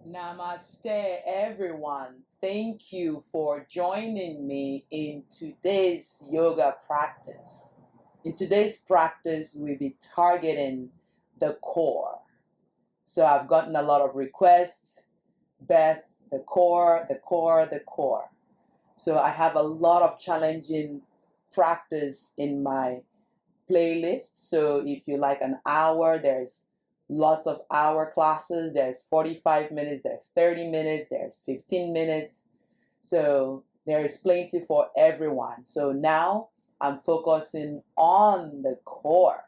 Namaste, everyone. Thank you for joining me in today's yoga practice. In today's practice, we'll be targeting the core. So I've gotten a lot of requests. Beth, the core, the core, the core. So I have a lot of challenging practice in my playlist. So if you like an hour, there's lots of hour classes. There's 45 minutes, there's 30 minutes, there's 15 minutes. So there is plenty for everyone. So now I'm focusing on the core.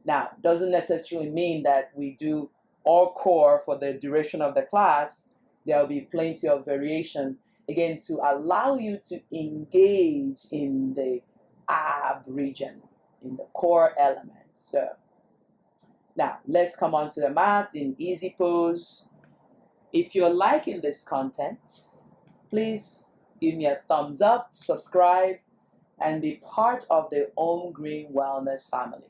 Now, doesn't necessarily mean that we do all core for the duration of the class. There will be plenty of variation, again, to allow you to engage in the ab region, in the core element. So now let's come onto the mat in easy pose. If you're liking this content, please give me a thumbs up, subscribe, and be part of the Om Green Wellness family.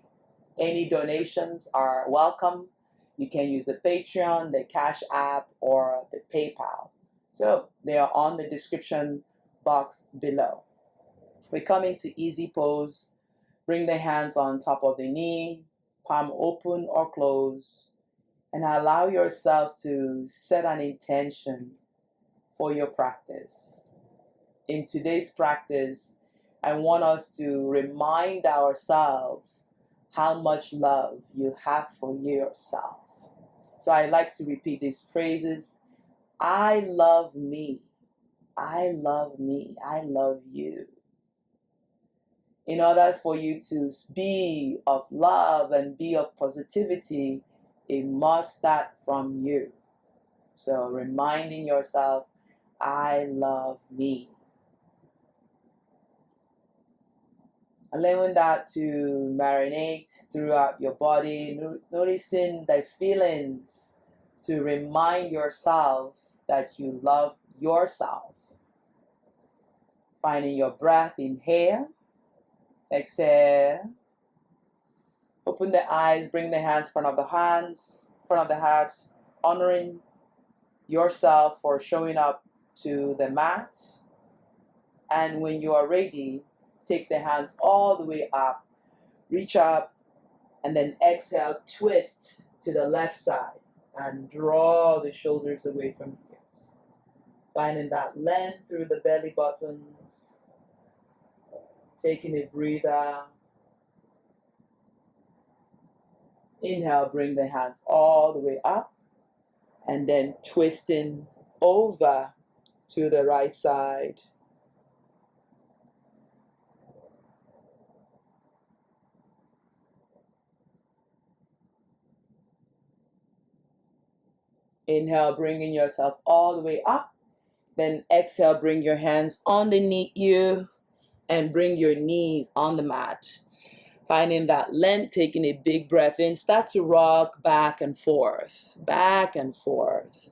Any donations are welcome. You can use the Patreon, the Cash App, or the PayPal. So they are on the description box below. We come into easy pose. Bring the hands on top of the knee, palm open or close, and allow yourself to set an intention for your practice. In today's practice, I want us to remind ourselves how much love you have for yourself. So I like to repeat these phrases. I love me. I love me. I love you. In order for you to be of love and be of positivity, it must start from you. So reminding yourself, I love me. Allowing that to marinate throughout your body, noticing the feelings, to remind yourself that you love yourself. Finding your breath, inhale, exhale. Open the eyes, bring the hands in front of the heart, honoring yourself for showing up to the mat. And when you are ready, take the hands all the way up, reach up, and then exhale, twist to the left side and draw the shoulders away from the hips. Finding that length through the belly buttons, taking a breather. Inhale, bring the hands all the way up, and then twisting over to the right side. Inhale, bringing yourself all the way up. Then exhale, bring your hands underneath you and bring your knees on the mat. Finding that length, taking a big breath in. Start to rock back and forth, back and forth,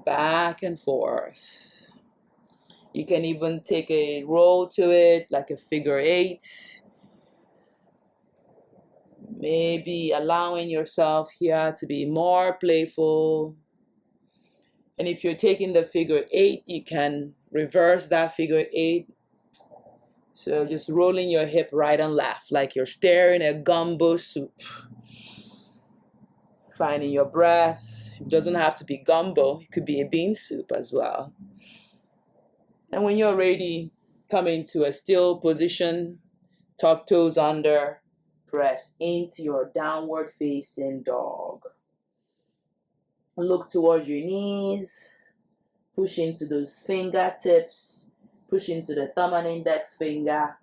back and forth. You can even take a roll to it, like a figure eight. Maybe allowing yourself here to be more playful. And if you're taking the figure eight, you can reverse that figure eight. So just rolling your hip right and left, like you're stirring a gumbo soup. Finding your breath. It doesn't have to be gumbo. It could be a bean soup as well. And when you're ready, come into a still position. Tuck toes under. Press into your downward facing dog. Look towards your knees. Push into those fingertips. Push into the thumb and index finger.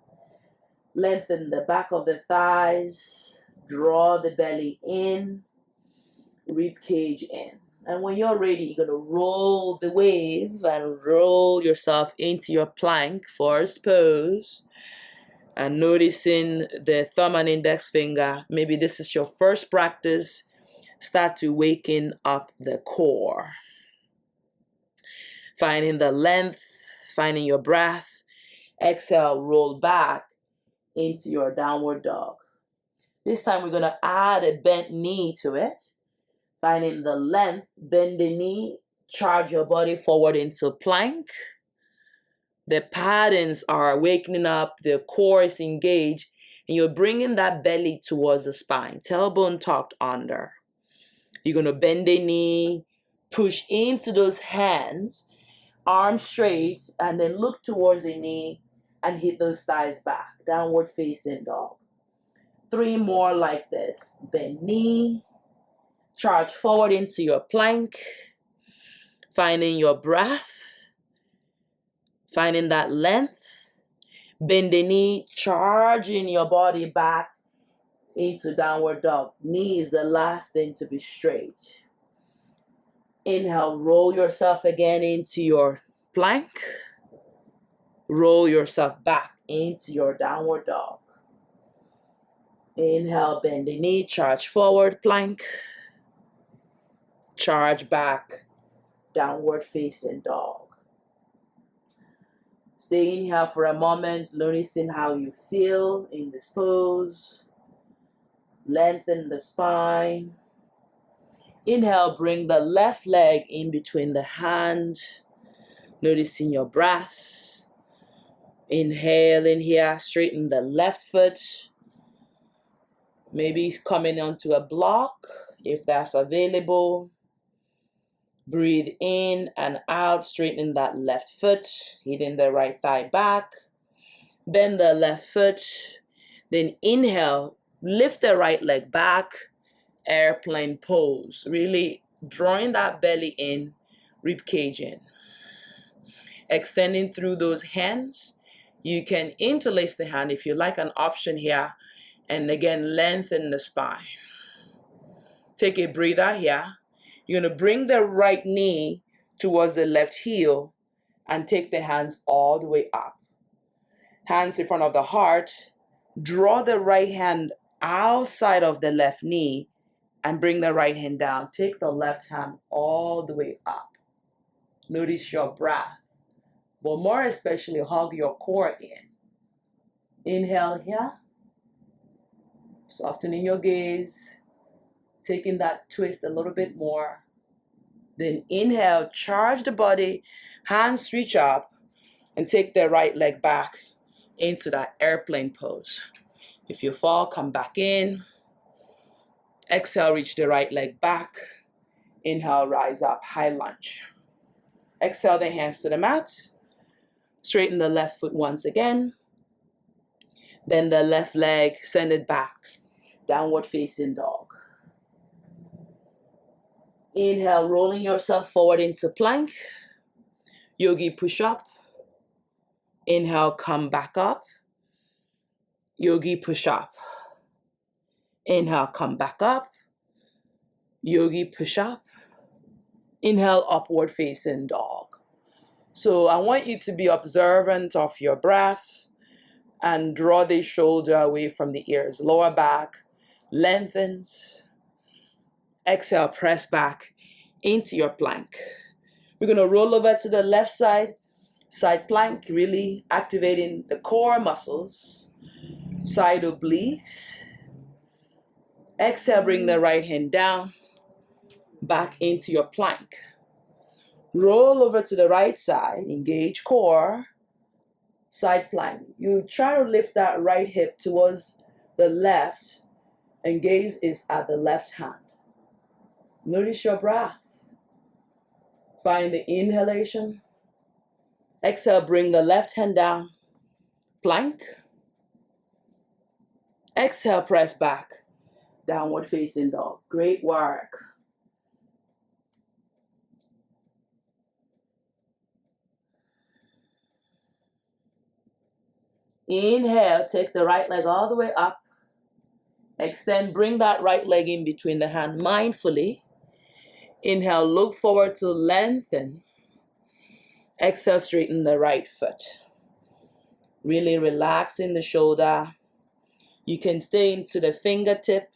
Lengthen the back of the thighs. Draw the belly in. Rib cage in. And when you're ready, you're going to roll the wave and roll yourself into your plank forest pose. And noticing the thumb and index finger. Maybe this is your first practice. Start to waken up the core. Finding the length, finding your breath. Exhale, roll back into your downward dog. This time we're going to add a bent knee to it. Finding the length, bend the knee, charge your body forward into plank. The patterns are wakening up, the core is engaged, and you're bringing that belly towards the spine, tailbone tucked under. You're going to bend the knee, push into those hands, arms straight, and then look towards the knee and hit those thighs back, downward facing dog. 3 more like this. Bend knee, charge forward into your plank, finding your breath, finding that length. Bend the knee, charging your body back into downward dog. Knee is the last thing to be straight. Inhale, roll yourself again into your plank. Roll yourself back into your downward dog. Inhale, bend the knee, charge forward, plank. Charge back, downward facing dog. Stay in here for a moment, noticing how you feel in this pose. Lengthen the spine. Inhale, bring the left leg in between the hand, noticing your breath. Inhale in here, straighten the left foot. Maybe it's coming onto a block, if that's available. Breathe in and out, straightening that left foot, hitting the right thigh back. Bend the left foot. Then inhale, lift the right leg back, airplane pose. Really drawing that belly in, rib cage in. Extending through those hands. You can interlace the hand if you like, an option here. And again, lengthen the spine. Take a breather here. You're going to bring the right knee towards the left heel and take the hands all the way up. Hands in front of the heart. Draw the right hand outside of the left knee and bring the right hand down. Take the left hand all the way up. Notice your breath, but more especially hug your core in. Inhale here. Softening your gaze. Taking that twist a little bit more. Then inhale, charge the body, hands reach up, and take the right leg back into that airplane pose. If you fall, come back in. Exhale, reach the right leg back. Inhale, rise up, high lunge. Exhale, the hands to the mat. Straighten the left foot once again. Bend the left leg, send it back. Downward facing dog. Inhale, rolling yourself forward into plank. Yogi push up. Inhale, come back up. Yogi push up. Inhale, come back up. Yogi push up. Inhale, upward facing dog. So I want you to be observant of your breath and draw the shoulder away from the ears. Lower back lengthens. Exhale, press back into your plank. We're going to roll over to the left side, side plank, really activating the core muscles, side obliques. Exhale, bring the right hand down, back into your plank. Roll over to the right side, engage core, side plank. You try to lift that right hip towards the left, and gaze is at the left hand. Notice your breath. Find the inhalation. Exhale, bring the left hand down, plank. Exhale, press back, downward facing dog. Great work. Inhale, take the right leg all the way up. Extend, bring that right leg in between the hand mindfully. Inhale, look forward to lengthen. Exhale, straighten the right foot. Really relaxing the shoulder. You can stay into the fingertip,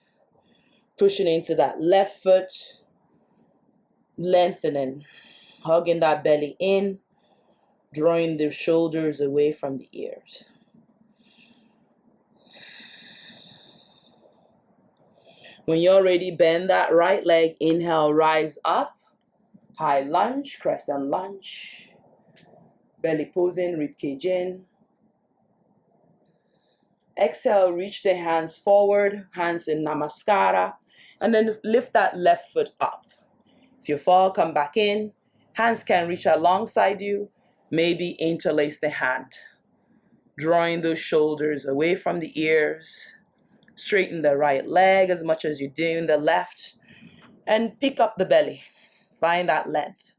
pushing into that left foot, lengthening, hugging that belly in, drawing the shoulders away from the ears. When you're ready, bend that right leg. Inhale, rise up, High lunge, crescent lunge. Belly posing, ribcage in. Exhale, reach the hands forward, hands in namaskara, and then lift that left foot up. If you fall, come back in. Hands can reach alongside you. Maybe interlace the hand. Drawing those shoulders away from the ears. Straighten the right leg as much as you do in the left. And pick up the belly. Find that length.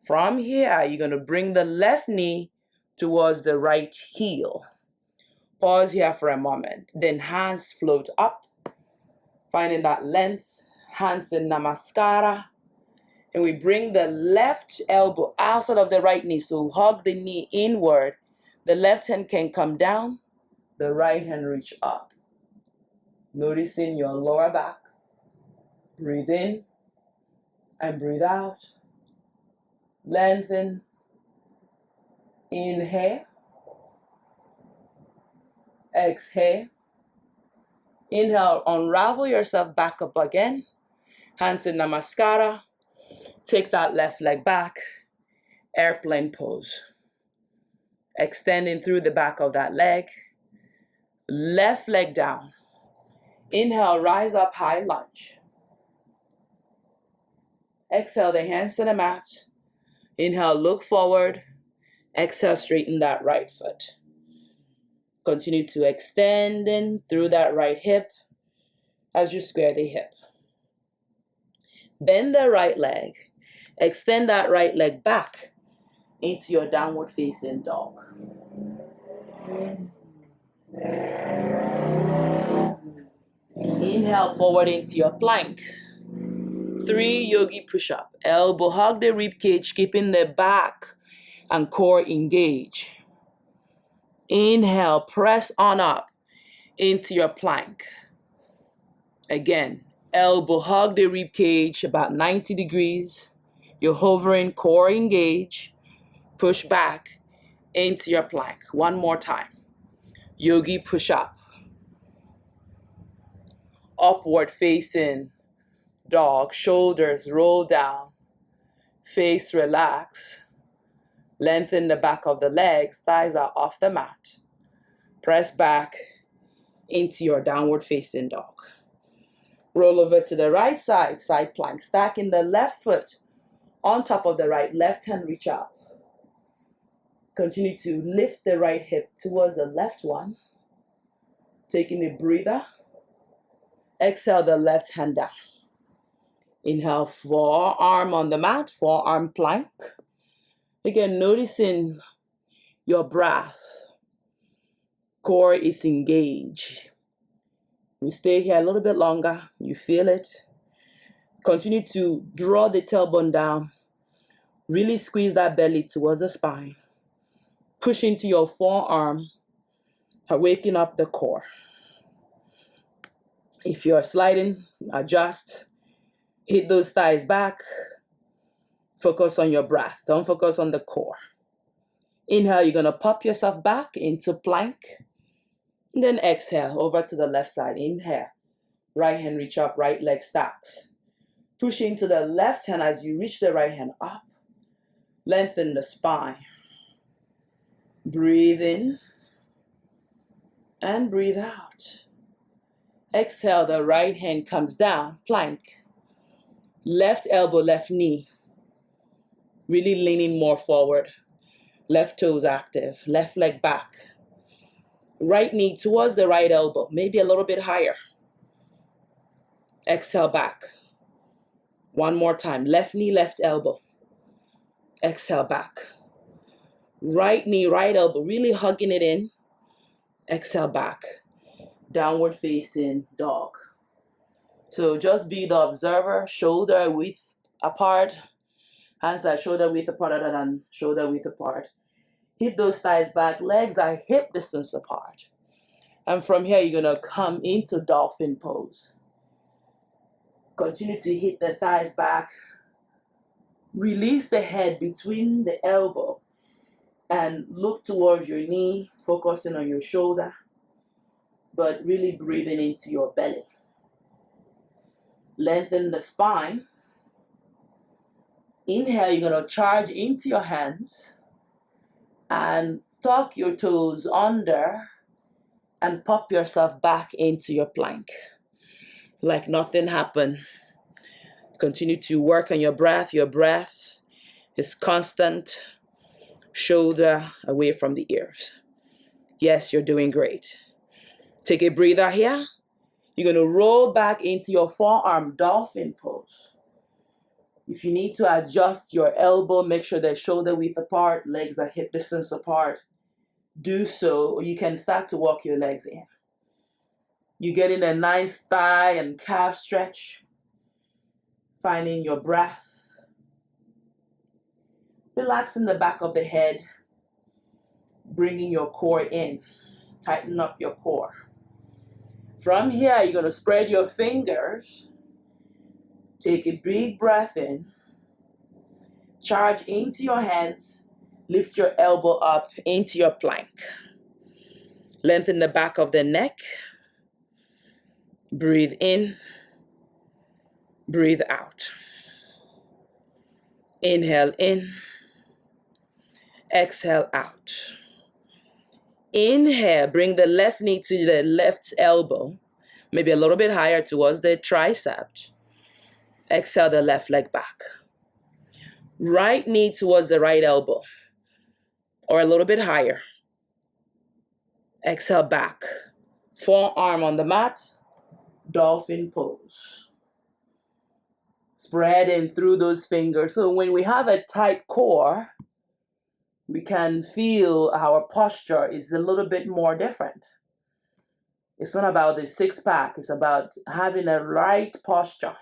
From here, you're going to bring the left knee towards the right heel. Pause here for a moment. Then hands float up, finding that length. Hands in namaskara. And we bring the left elbow outside of the right knee. So hug the knee inward. The left hand can come down. The right hand reach up. Noticing your lower back. Breathe in and breathe out. Lengthen. Inhale. Exhale. Inhale, unravel yourself back up again. Hands in namaskara. Take that left leg back. Airplane pose. Extending through the back of that leg. Left leg down. Inhale, rise up, high lunge. Exhale, the hands to the mat. Inhale, look forward. Exhale, straighten that right foot. Continue to extend in through that right hip as you square the hip. Bend the right leg. Extend that right leg back into your downward facing dog. Inhale forward into your plank. 3 yogi push-up. Elbow hug the rib cage, keeping the back and core engaged. Inhale, press on up into your plank. Again, elbow hug the rib cage about 90 degrees. You're hovering, core engage. Push back into your plank. One more time. Yogi push up. Upward facing dog. Shoulders roll down. Face relax. Lengthen the back of the legs. Thighs are off the mat. Press back into your downward facing dog. Roll over to the right side, side plank. Stacking the left foot on top of the right. Left hand reach up. Continue to lift the right hip towards the left one. Taking a breather. Exhale the left hand down. Inhale, forearm on the mat, forearm plank. Again, noticing your breath. Core is engaged. We stay here a little bit longer. You feel it. Continue to draw the tailbone down. Really squeeze that belly towards the spine. Push into your forearm. Waking up the core. If you're sliding, adjust. Hit those thighs back. Focus on your breath. Don't focus on the core. Inhale, you're going to pop yourself back into plank. And then exhale over to the left side. Inhale. Right hand reach up, right leg stacks. Push into the left hand as you reach the right hand up. Lengthen the spine. Breathe in. And breathe out. Exhale, the right hand comes down, plank. Left elbow, left knee. Really leaning more forward. Left toes active, left leg back. Right knee towards the right elbow, maybe a little bit higher. Exhale back. One more time, left knee, left elbow. Exhale back. Right knee, right elbow, really hugging it in. Exhale back. Downward facing dog. So just be the observer, shoulder width apart. Hands are shoulder width apart other than shoulder width apart. Hit those thighs back, legs are hip distance apart. And from here, you're gonna come into dolphin pose. Continue to hit the thighs back. Release the head between the elbow and look towards your knee, focusing on your shoulder, but really breathing into your belly. Lengthen the spine. Inhale, you're going to charge into your hands and tuck your toes under and pop yourself back into your plank. Like nothing happened. Continue to work on your breath. Your breath is constant. Shoulder away from the ears. Yes, you're doing great. Take a breather here. You're going to roll back into your forearm dolphin pose. If you need to adjust your elbow, make sure they're shoulder width apart, legs are hip distance apart. Do so, or you can start to walk your legs in. You're getting a nice thigh and calf stretch. Finding your breath. Relaxing the back of the head. Bringing your core in. Tighten up your core. From here, you're going to spread your fingers. Take a big breath in. Charge into your hands. Lift your elbow up into your plank. Lengthen the back of the neck. Breathe in. Breathe out. Inhale in. Exhale out. Inhale, bring the left knee to the left elbow, maybe a little bit higher towards the tricep. Exhale the left leg back. Right knee towards the right elbow, or a little bit higher. Exhale back. Forearm on the mat, dolphin pose. Spread in through those fingers. So when we have a tight core, we can feel our posture is a little bit more different. It's not about the six-pack. It's about having a right posture.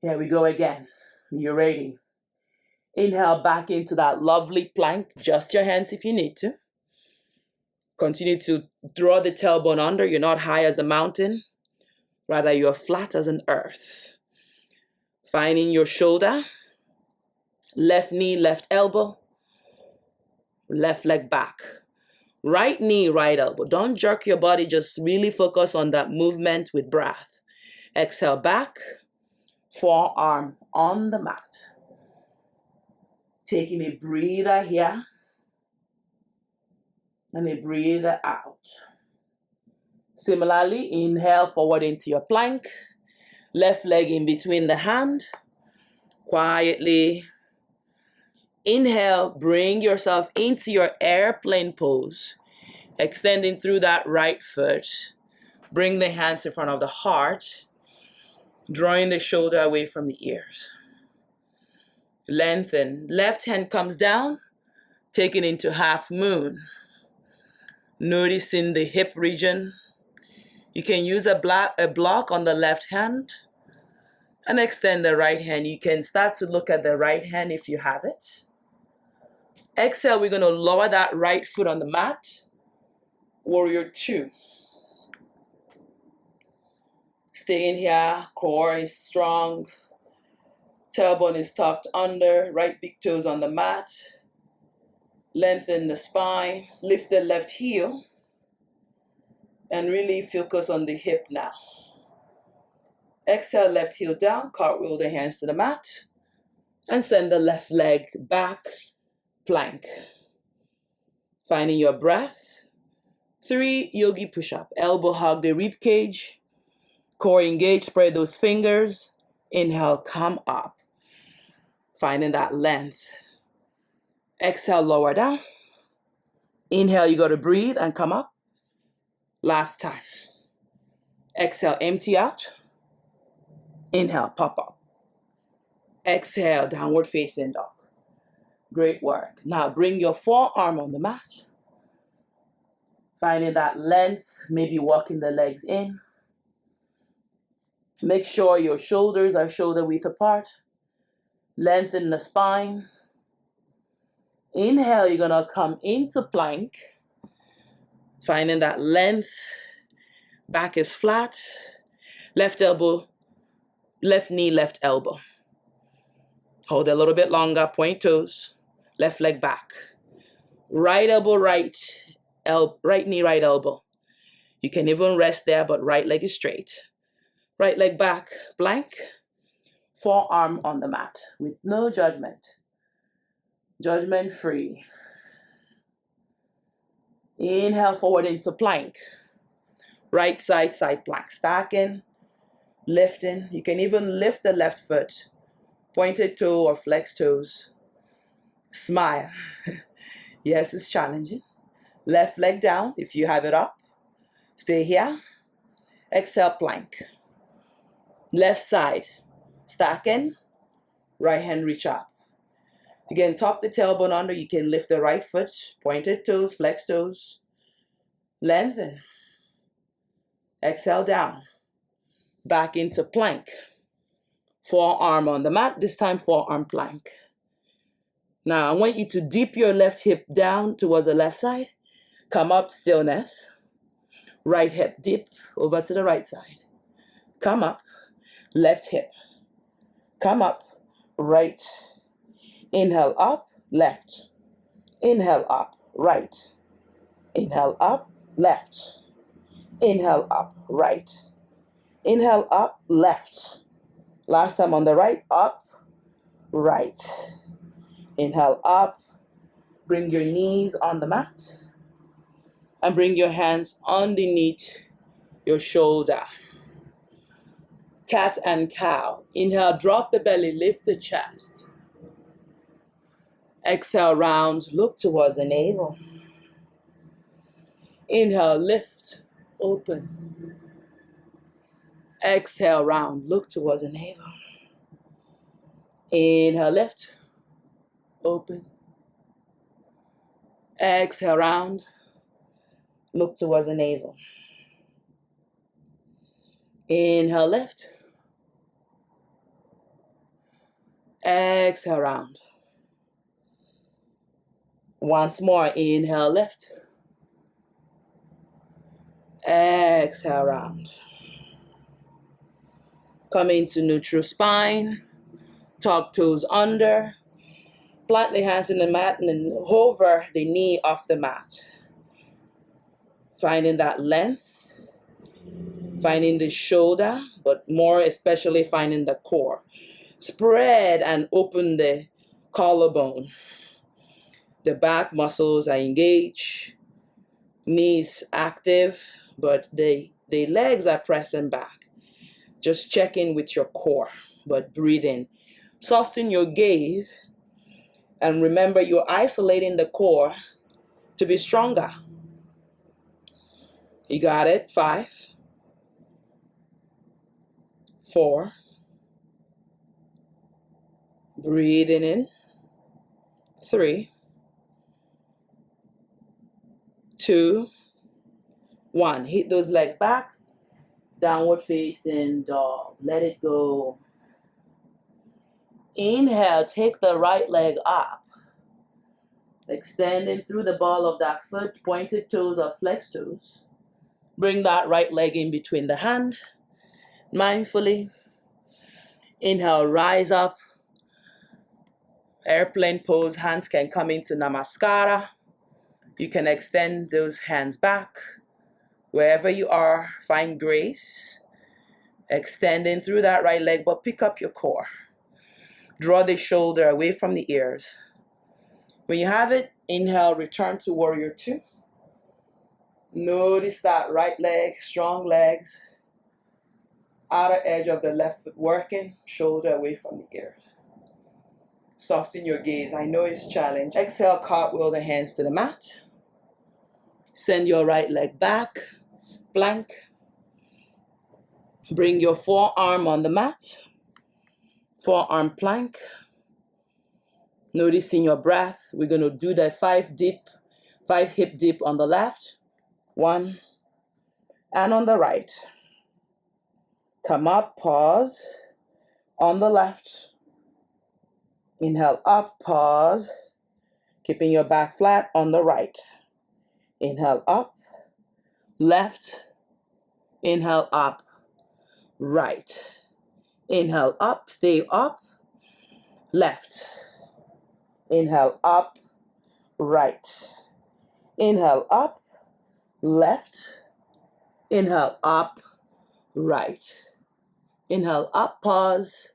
Here we go again. You're ready. Inhale back into that lovely plank. Adjust your hands if you need to. Continue to draw the tailbone under. You're not high as a mountain. Rather, you're flat as an earth. Finding your shoulder. Left knee, left elbow. Left leg back. Right knee, right elbow. Don't jerk your body. Just really focus on that movement with breath. Exhale back. Forearm on the mat. Taking a breather here. And a breather out. Similarly, inhale forward into your plank. Left leg in between the hand. Quietly. Inhale, bring yourself into your airplane pose. Extending through that right foot. Bring the hands in front of the heart. Drawing the shoulder away from the ears. Lengthen. Left hand comes down. Taking into half moon. Noticing the hip region. You can use a block on the left hand. And extend the right hand. You can start to look at the right hand if you have it. Exhale, we're going to lower that right foot on the mat. Warrior 2. Stay in here. Core is strong. Tailbone is tucked under. Right big toes on the mat. Lengthen the spine. Lift the left heel. And really focus on the hip now. Exhale, left heel down. Cartwheel the hands to the mat. And send the left leg back. Plank. Finding your breath. 3 yogi push-up. Elbow hug the rib cage. Core engage. Spread those fingers. Inhale, come up. Finding that length. Exhale, lower down. Inhale, you got to breathe and come up. Last time. Exhale, empty out. Inhale, pop up. Exhale, downward facing dog. Great work. Now bring your forearm on the mat. Finding that length, maybe walking the legs in. Make sure your shoulders are shoulder width apart. Lengthen the spine. Inhale, you're going to come into plank. Finding that length. Back is flat. Left elbow, left knee, left elbow. Hold a little bit longer, point toes. Left leg back. Right elbow, right knee, right elbow. You can even rest there, but right leg is straight. Right leg back, plank. Forearm on the mat with no judgment. Judgment free. Inhale forward into plank. Right side, side plank. Stacking, lifting. You can even lift the left foot. Pointed toe or flex toes. Smile. Yes, it's challenging. Left leg down if you have it up. Stay here. Exhale, plank. Left side. Stacking. Right hand reach up. Again, top the tailbone under. You can lift the right foot. Pointed toes, flex toes. Lengthen. Exhale down. Back into plank. Forearm on the mat. This time forearm plank. Now I want you to dip your left hip down towards the left side. Come up, stillness. Right hip dip over to the right side. Come up. Left hip. Come up. Right. Inhale up. Left. Inhale up. Right. Inhale up. Left. Inhale up. Right. Inhale up. Left. Last time on the right. Up. Right. Inhale up. Bring your knees on the mat. And bring your hands underneath your shoulder. Cat and cow. Inhale, drop the belly, lift the chest. Exhale, round, look towards the navel. Inhale, lift, open. Exhale, round, look towards the navel. Inhale, lift, open. Exhale, round, look towards the navel. Inhale, lift. Exhale, round. Once more, inhale, lift. Exhale, round. Come into neutral spine. Tuck toes under. Plant the hands in the mat and then hover the knee off the mat. Finding that length. Finding the shoulder, but more especially finding the core. Spread and open the collarbone. The back muscles are engaged. Knees active, but the legs are pressing back. Just check in with your core, but breathe in. Soften your gaze, and remember you're isolating the core to be stronger. You got it? 5, 4. Breathing in. 3, 2, 1. Hit those legs back. Downward facing dog. Let it go. Inhale, take the right leg up. Extending through the ball of that foot, pointed toes or flex toes. Bring that right leg in between the hand. Mindfully. Inhale, rise up. Airplane pose, hands can come into Namaskara. You can extend those hands back. Wherever you are, find grace. Extending through that right leg, but pick up your core. Draw the shoulder away from the ears. When you have it, inhale, return to warrior 2. Notice that right leg, strong legs. Outer edge of the left foot working, shoulder away from the ears. Soften your gaze. I know it's challenging. Exhale, cartwheel the hands to the mat. Send your right leg back, plank. Bring your forearm on the mat. Forearm plank. Noticing your breath. We're going to do that 5 hip dip on the left. 1. And on the right. Come up, pause. On the left. Inhale up, pause. Keeping your back flat on the right. Inhale up. Left. Inhale up. Right. Inhale up, stay up. Left. Inhale up. Right. Inhale up. Left. Inhale up. Right. Inhale up, pause.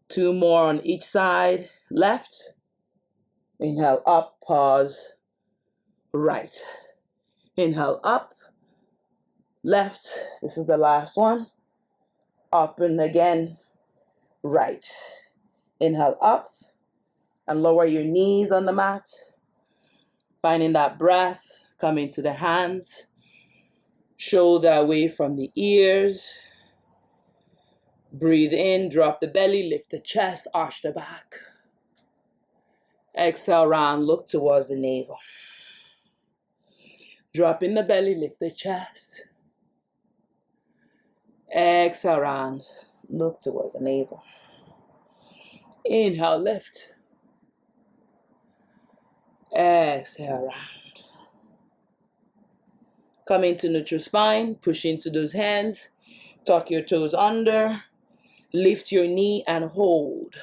2 more on each side. Left. Inhale up, pause. Right. Inhale up, left. This is the last one. Up and again, right. Inhale up and lower your knees on the mat. Finding that breath, coming to the hands. Shoulder away from the ears. Breathe in, drop the belly, lift the chest, arch the back. Exhale, round, look towards the navel. Drop in the belly, lift the chest. Exhale, round, look towards the navel. Inhale, lift. Exhale, round. Come into neutral spine, push into those hands. Tuck your toes under. Lift your knee and hold.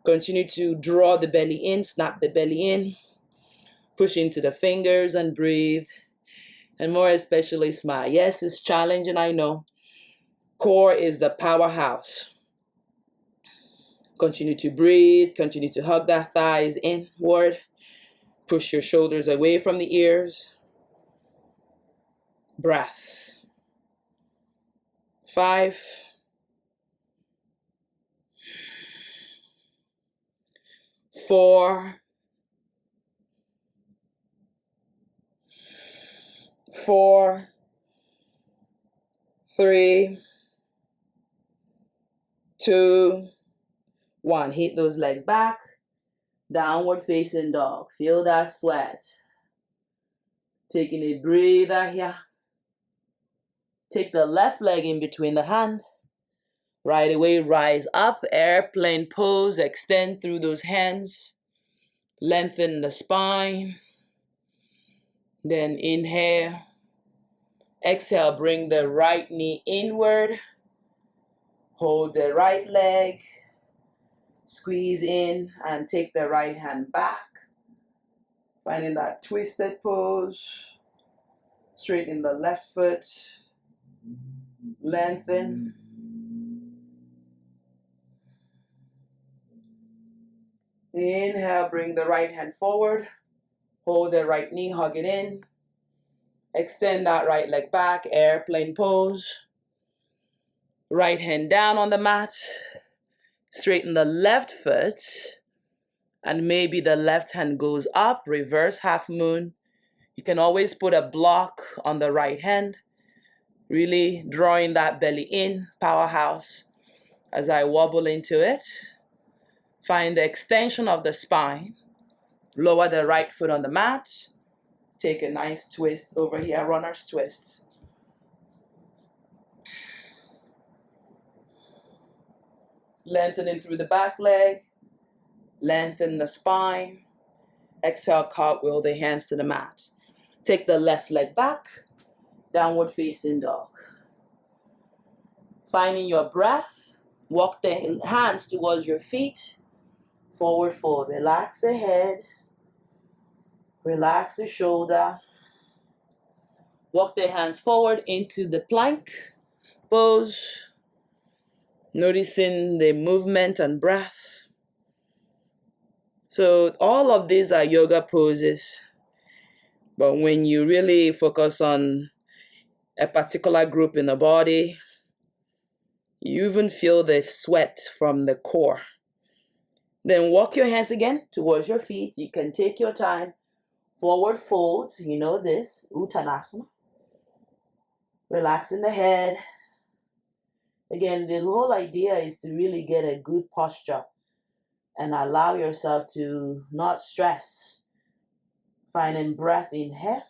Continue to draw the belly in, snap the belly in. Push into the fingers and breathe. And more especially smile. Yes, it's challenging, I know. Core is the powerhouse. Continue to breathe. Continue to hug that thighs inward. Push your shoulders away from the ears. Breath. 5. 4. 4. 3. 2. 1. Hit those legs back. Downward facing dog. Feel that sweat. Taking a breather here. Take the left leg in between the hand. Right away, rise up. Airplane pose. Extend through those hands. Lengthen the spine. Then inhale. Exhale, bring the right knee inward. Hold the right leg. Squeeze in and take the right hand back. Finding that twisted pose. Straighten the left foot. Lengthen. Inhale, bring the right hand forward. Hold the right knee, hug it in. Extend that right leg back, airplane pose. Right hand down on the mat. Straighten the left foot. And maybe the left hand goes up, reverse half moon. You can always put a block on the right hand. Really drawing that belly in, powerhouse. As I wobble into it. Find the extension of the spine. Lower the right foot on the mat. Take a nice twist over here, runner's twist. Lengthening through the back leg. Lengthen the spine. Exhale, cartwheel the hands to the mat. Take the left leg back. Downward facing dog. Finding your breath. Walk the hands towards your feet. Forward fold. Relax the head. Relax the shoulder. Walk the hands forward into the plank pose. Noticing the movement and breath. So all of these are yoga poses. But when you really focus on a particular group in the body, you even feel the sweat from the core. Then walk your hands again towards your feet. You can take your time. Forward fold, you know this, Uttanasana. Relaxing the head. Again, the whole idea is to really get a good posture and allow yourself to not stress. Finding breath in here.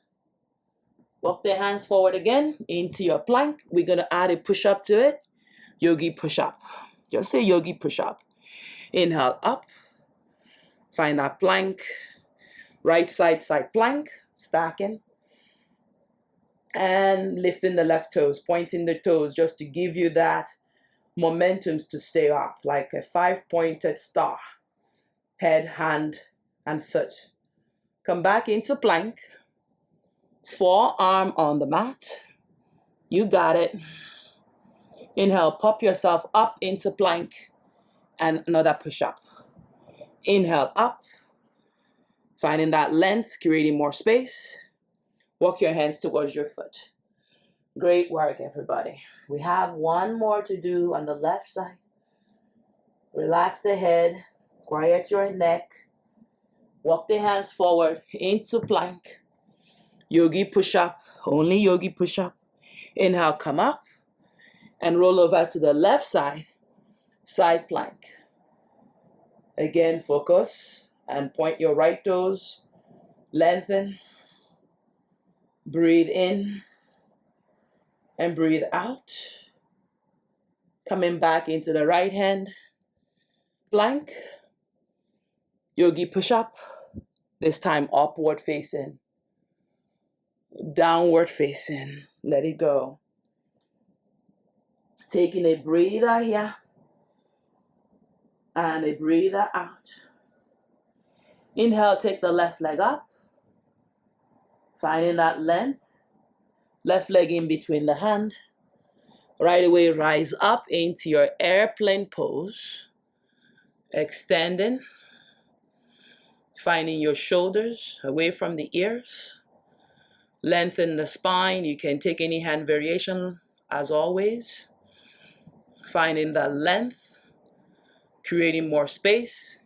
Walk the hands forward again into your plank. We're going to add a push-up to it. Yogi push-up. Just say yogi push-up. Inhale up. Find that plank. Right side plank. Stacking. And lifting the left toes. Pointing the toes just to give you that momentum to stay up. Like a 5-pointed star. Head, hand, and foot. Come back into plank. Forearm on the mat. You got it. Inhale, pop yourself up into plank. and another push-up. Inhale up, finding that length, creating more space. Walk your hands towards your foot. Great work, everybody. We have one more to do on the left side. Relax the head, quiet your neck. Walk the hands forward into plank. Yogi push-up, only yogi push-up. Inhale, come up and roll over to the left side, side plank. Again, focus and point your right toes. Lengthen. Breathe in and breathe out. Coming back into the right hand plank. Yogi push-up. This time upward facing. Downward facing. Let it go. Taking a breather here and a breather out. Inhale, take the left leg up. Finding that length. Left leg in between the hand. Right away, rise up into your airplane pose. Extending. Finding your shoulders away from the ears. Lengthen the spine. You can take any hand variation as always. Finding the length. Creating more space.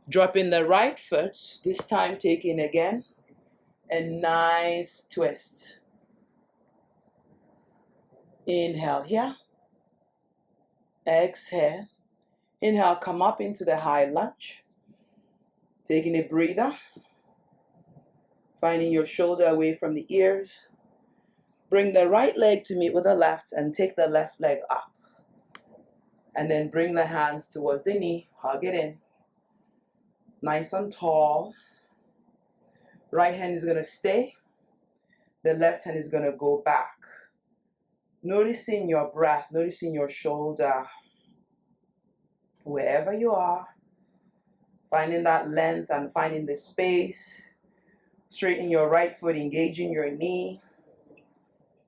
Dropping the right foot. This time taking again a nice twist. Inhale here. Exhale. Inhale, come up into the high lunge. Taking a breather. Finding your shoulder away from the ears. Bring the right leg to meet with the left and take the left leg up. And then bring the hands towards the knee. Hug it in. Nice and tall. Right hand is going to stay. The left hand is going to go back. Noticing your breath, noticing your shoulder. Wherever you are. Finding that length and finding the space. Straighten your right foot, engaging your knee.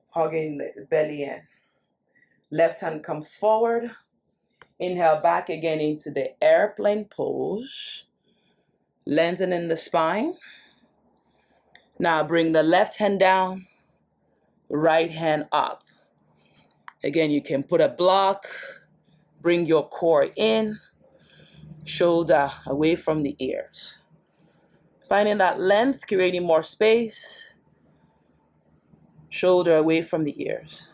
Hugging the belly in. Left hand comes forward. Inhale back again into the airplane pose. Lengthening the spine. Now bring the left hand down. Right hand up. Again, you can put a block. Bring your core in. Shoulder away from the ears. Finding that length, creating more space. Shoulder away from the ears.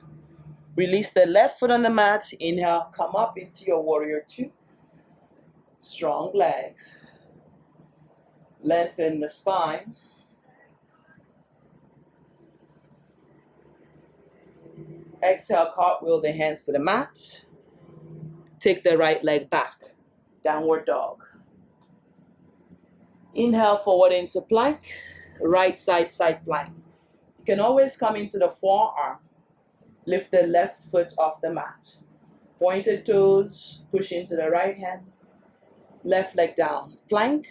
Release the left foot on the mat. Inhale, come up into your warrior two. Strong legs. Lengthen the spine. Exhale, cartwheel the hands to the mat. Take the right leg back. Downward dog. Inhale forward into plank. Right side, side plank. You can always come into the forearm. Lift the left foot off the mat. Pointed toes, push into the right hand. Left leg down. Plank.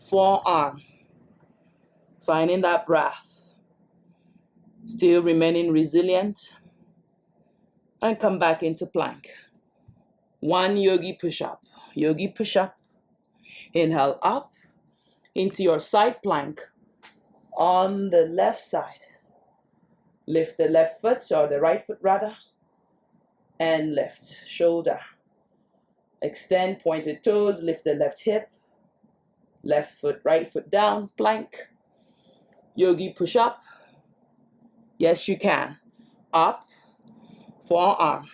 Forearm. Finding that breath. Still remaining resilient. And come back into plank. One yogi push-up. Yogi push-up. Inhale up into your side plank on the left side. Lift the left foot, or the right foot rather, and lift. Shoulder. Extend pointed toes, lift the left hip. Left foot, right foot down, plank. Yogi push-up. Yes, you can. Up, forearm.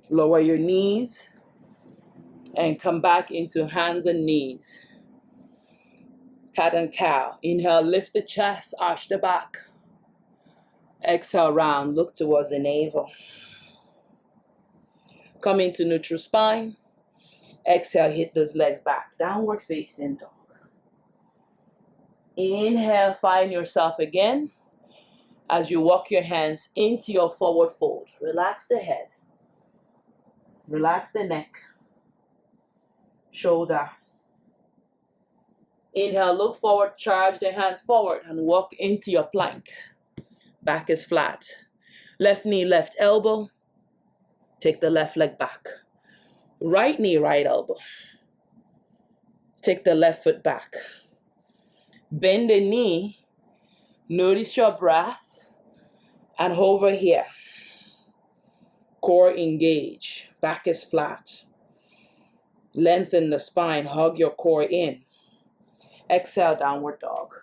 Lower your knees and come back into hands and knees. Cat and cow. Inhale, lift the chest, arch the back. Exhale, round, look towards the navel. Come into neutral spine. Exhale, hit those legs back. Downward facing dog. Inhale, find yourself again as you walk your hands into your forward fold. Relax the head. Relax the neck. Shoulder. Inhale, look forward, charge the hands forward and walk into your plank. Back is flat. Left knee, left elbow. Take the left leg back. Right knee, right elbow. Take the left foot back. Bend the knee. Notice your breath. And hover here. Core engage. Back is flat. Lengthen the spine. Hug your core in. Exhale, downward dog.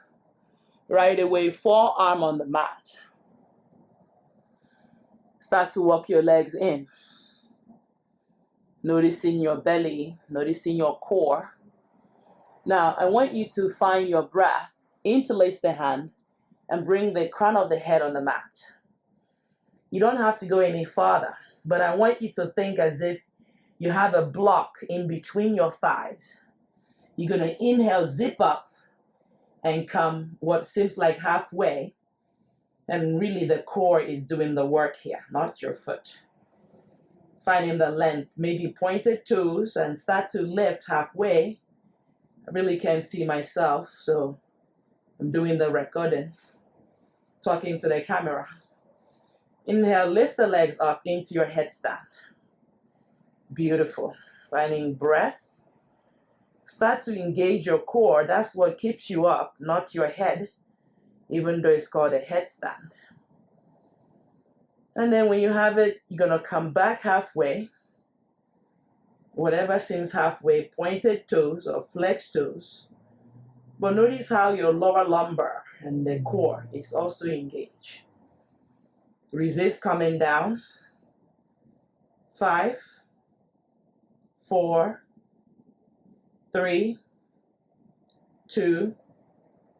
Right away, forearm on the mat. Start to walk your legs in. Noticing your belly, noticing your core. Now, I want you to find your breath, interlace the hand, and bring the crown of the head on the mat. You don't have to go any farther, but I want you to think as if you have a block in between your thighs. You're going to inhale, zip up, and come what seems like halfway. And really the core is doing the work here, not your foot. Finding the length, maybe pointed toes, and start to lift halfway. I really can't see myself, so I'm doing the recording, talking to the camera. Inhale, lift the legs up into your headstand. Beautiful. Finding breath. Start to engage your core. That's what keeps you up, not your head, even though it's called a headstand. And then when you have it, you're going to come back halfway. Whatever seems halfway, pointed toes or flexed toes. But notice how your lower lumbar and the core is also engaged. Resist coming down. 5, 4, 3, 2,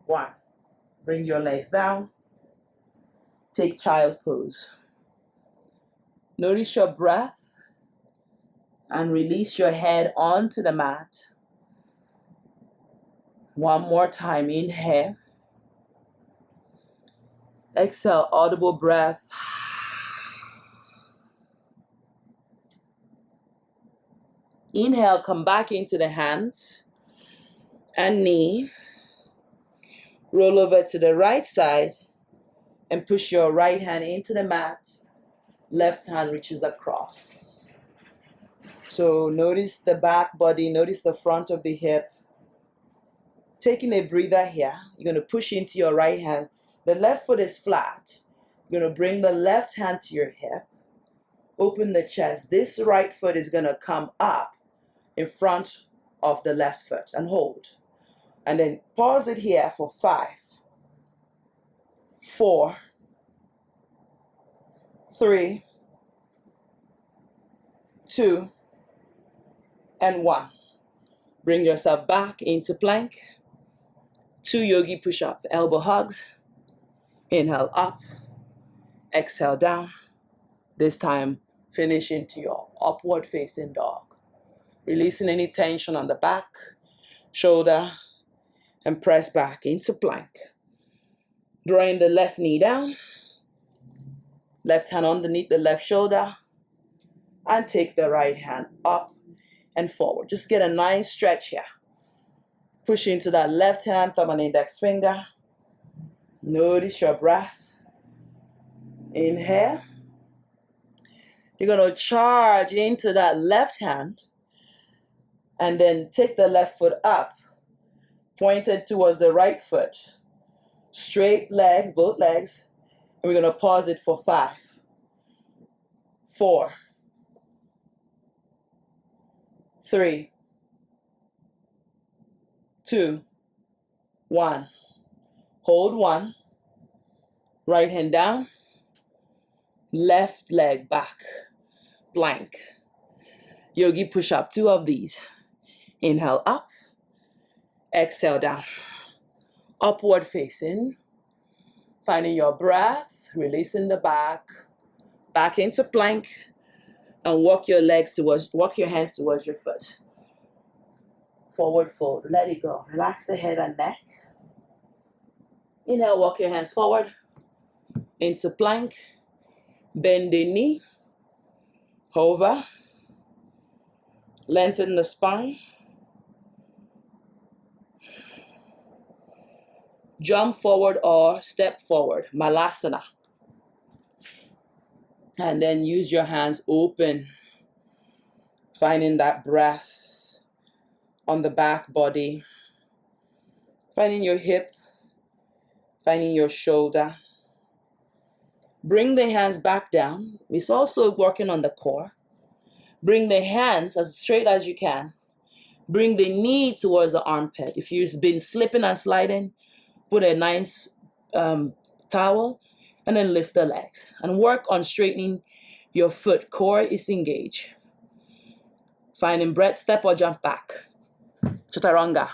1. Bring your legs down. Take child's pose. Notice your breath and release your head onto the mat. One more time. Inhale. Exhale, audible breath. Inhale, come back into the hands and knee. Roll over to the right side and push your right hand into the mat. Left hand reaches across. So notice the back body, notice the front of the hip. Taking a breather here, you're going to push into your right hand. The left foot is flat. You're going to bring the left hand to your hip. Open the chest. This right foot is going to come up in front of the left foot and hold. And then pause it here for 5, 4, 3, 2, and 1. Bring yourself back into plank. 2 yogi push-up, elbow hugs. Inhale up, exhale down. This time, finish into your upward facing dog. Releasing any tension on the back, shoulder, and press back into plank. Drawing the left knee down, left hand underneath the left shoulder, and take the right hand up and forward. Just get a nice stretch here. Push into that left hand, thumb and index finger. Notice your breath. Inhale. You're going to charge into that left hand and then take the left foot up, pointed towards the right foot. Straight legs, both legs. And we're going to pause it for 5, 4, 3, 2, 1. Hold 1. Right hand down. Left leg back. Plank. Yogi push up 2 of these. Inhale up. Exhale down. Upward facing. Finding your breath. Releasing the back. Back into plank. And walk your hands towards your foot. Forward fold. Let it go. Relax the head and neck. Inhale, walk your hands forward. Into plank. Bend the knee. Hover. Lengthen the spine. Jump forward or step forward, Malasana. And then use your hands open, finding that breath on the back body, finding your hip, finding your shoulder. Bring the hands back down. It's also working on the core. Bring the hands as straight as you can. Bring the knee towards the armpit. If you've been slipping and sliding, put a nice towel and then lift the legs. And work on straightening your foot. Core is engaged. Finding breath, step or jump back. Chaturanga.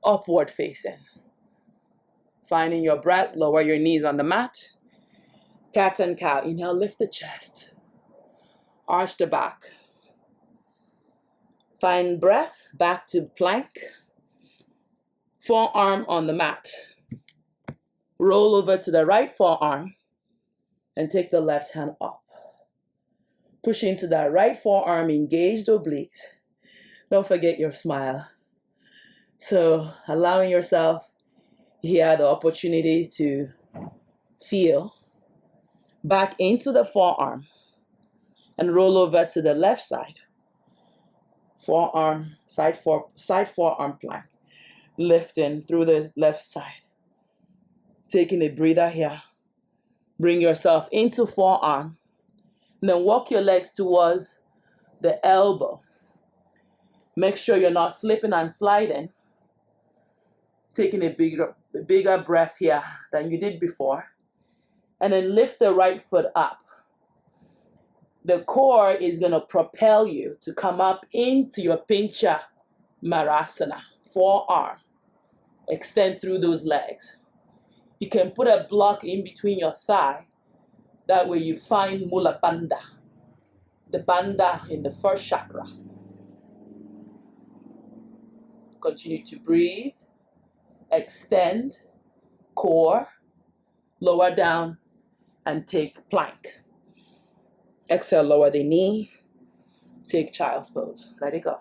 Upward facing. Finding your breath, lower your knees on the mat. Cat and cow. Inhale, lift the chest. Arch the back. Find breath, back to plank. Forearm on the mat. Roll over to the right forearm and take the left hand up. Push into that right forearm, engage the obliques. Don't forget your smile. So allowing yourself here the opportunity to feel back into the forearm and roll over to the left side. Forearm, side forearm plank. Lifting through the left side. Taking a breather here. Bring yourself into forearm. And then walk your legs towards the elbow. Make sure you're not slipping and sliding. Taking a bigger breath here than you did before. And then lift the right foot up. The core is going to propel you to come up into your Pincha Marasana. Forearm. Extend through those legs. You can put a block in between your thigh. That way you find Mula Bandha. The Bandha in the first chakra. Continue to breathe. Extend. Core. Lower down. And take plank. Exhale, lower the knee. Take child's pose. Let it go.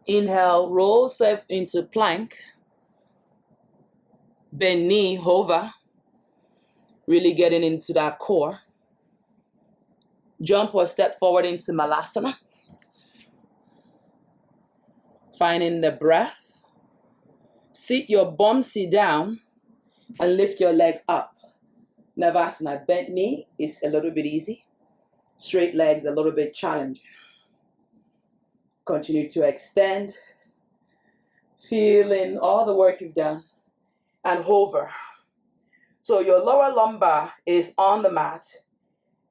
Inhale, roll self into plank. Bend knee, hover. Really getting into that core. Jump or step forward into Malasana. Finding the breath. Sit your bumsy down and lift your legs up. Navasana, bent knee is a little bit easy. Straight legs a little bit challenging. Continue to extend. Feeling all the work you've done. And hover. So your lower lumbar is on the mat.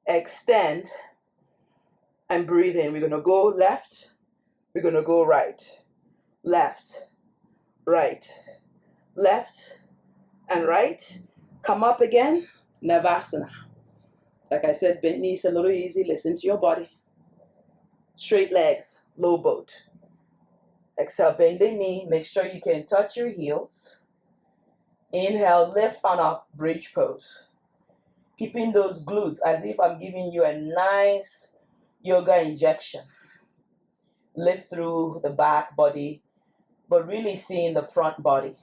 Extend. And breathe in. We're going to go left. We're going to go right. Left. Right. Left. And right. Come up again. Navasana. Like I said, bent knees a little easy. Listen to your body. Straight legs. Low boat. Exhale, bend the knee. Make sure you can touch your heels. Inhale, lift on up, bridge pose. Keeping those glutes as if I'm giving you a nice yoga injection. Lift through the back body, but really seeing the front body.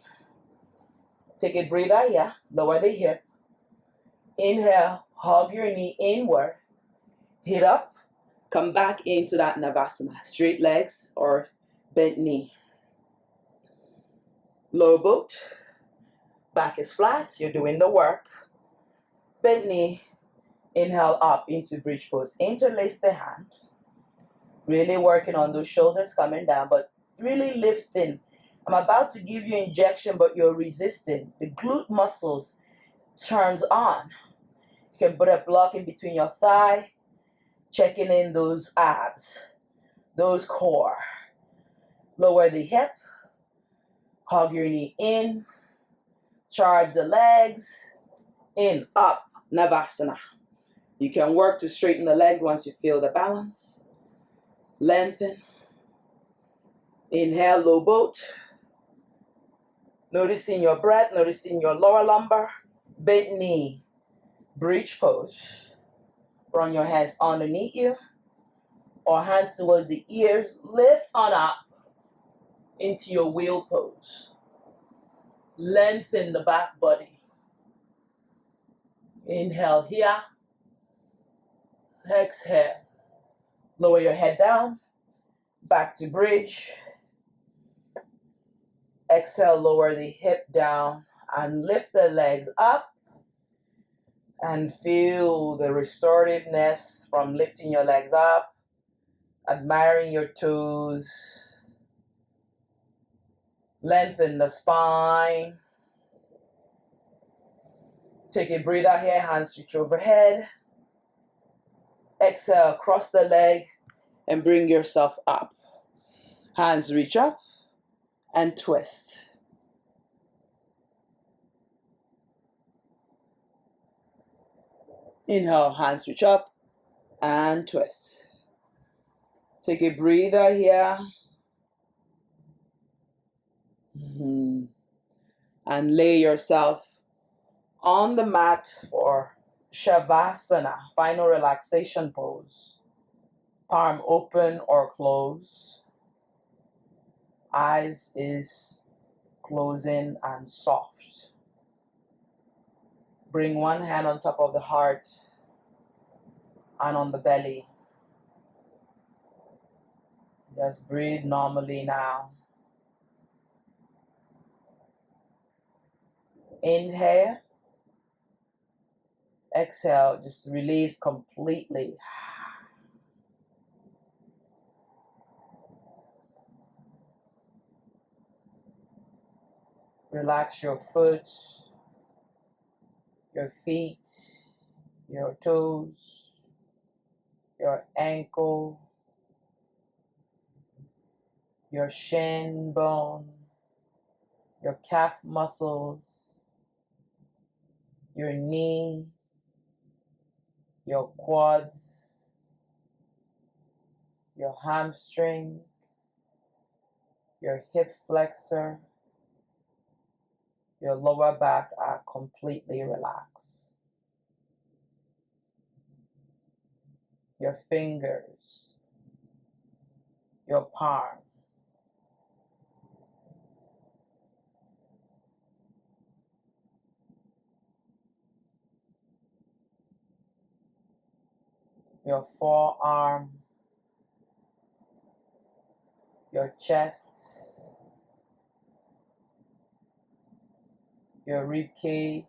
Take a breather here. Lower the hip. Inhale, hug your knee inward. Hit up. Come back into that Navasana. Straight legs or bent knee. Low boat. Back is flat. You're doing the work. Bent knee. Inhale up into bridge pose. Interlace the hand. Really working on those shoulders coming down, but really lifting. I'm about to give you injection, but you're resisting. The glute muscles turns on. You can put a block in between your thigh. Checking in those abs, those core. Lower the hip, hug your knee in, charge the legs, in, up, Navasana. You can work to straighten the legs once you feel the balance. Lengthen. Inhale, low boat. Noticing your breath, noticing your lower lumbar. Bent knee, bridge pose. Run your hands underneath you. or hands towards the ears. Lift on up into your wheel pose. Lengthen the back body. Inhale here. Exhale. Lower your head down. Back to bridge. Exhale, lower the hip down and lift the legs up. And feel the restorativeness from lifting your legs up, admiring your toes. Lengthen the spine. Take a breather here, hands reach overhead. Exhale, cross the leg and bring yourself up. Hands reach up and twist. Inhale, hands reach up and twist. Take a breather here. And lay yourself on the mat for Shavasana, final relaxation pose. Palm open or close. Eyes is closing and soft. Bring one hand on top of the heart and on the belly. Just breathe normally now. Inhale. Exhale, just release completely. Relax your foot, your feet, your toes, your ankle, your shin bone, your calf muscles, your knee, your quads, your hamstring, your hip flexor, your lower back are completely relaxed. Your fingers, your palm, your forearm, your chest, your rib cage,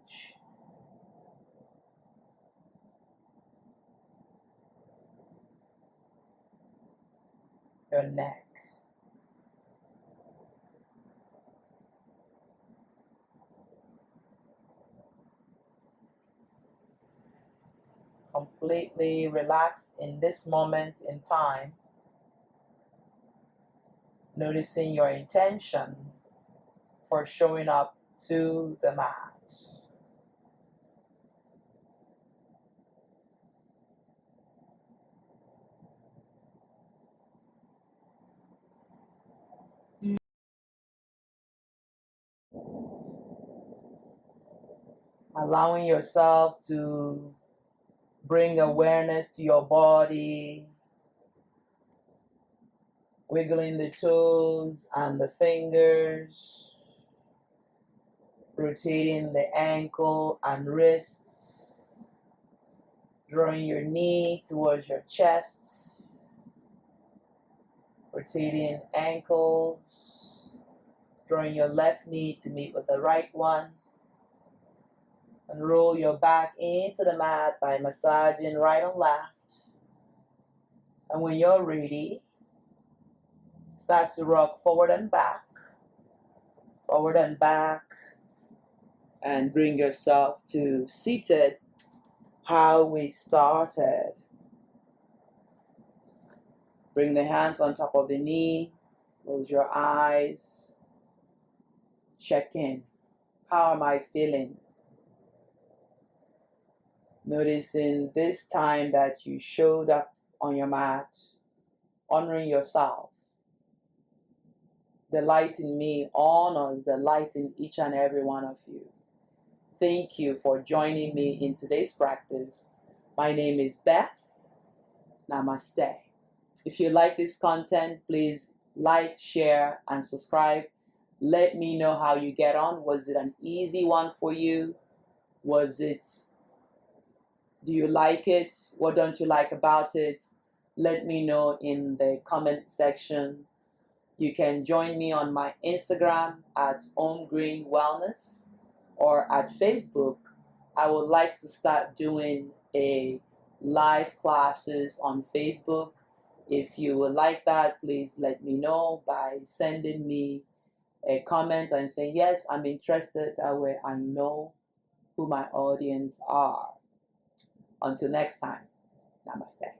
your neck. Completely relax in this moment in time, noticing your intention for showing up to the mat. Allowing yourself to bring awareness to your body, wiggling the toes and the fingers, rotating the ankle and wrists, drawing your knee towards your chest, rotating ankles, drawing your left knee to meet with the right one, and roll your back into the mat by massaging right and left. And when you're ready, start to rock forward and back, and bring yourself to seated how we started. Bring the hands on top of the knee, close your eyes, check in. How am I feeling? Noticing this time that you showed up on your mat, honoring yourself. The light in me honors the light in each and every one of you. Thank you for joining me in today's practice. My name is Beth. Namaste. If you like this content, please like, share, and subscribe. Let me know how you get on. Was it an easy one for you? Do you like it? What don't you like about it? Let me know in the comment section. You can join me on my Instagram at Green Wellness or at Facebook. I would like to start doing a live classes on Facebook. If you would like that, please let me know by sending me a comment and saying, yes, I'm interested. That way I know who my audience are. Until next time, namaste.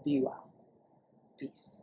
Be well. Peace.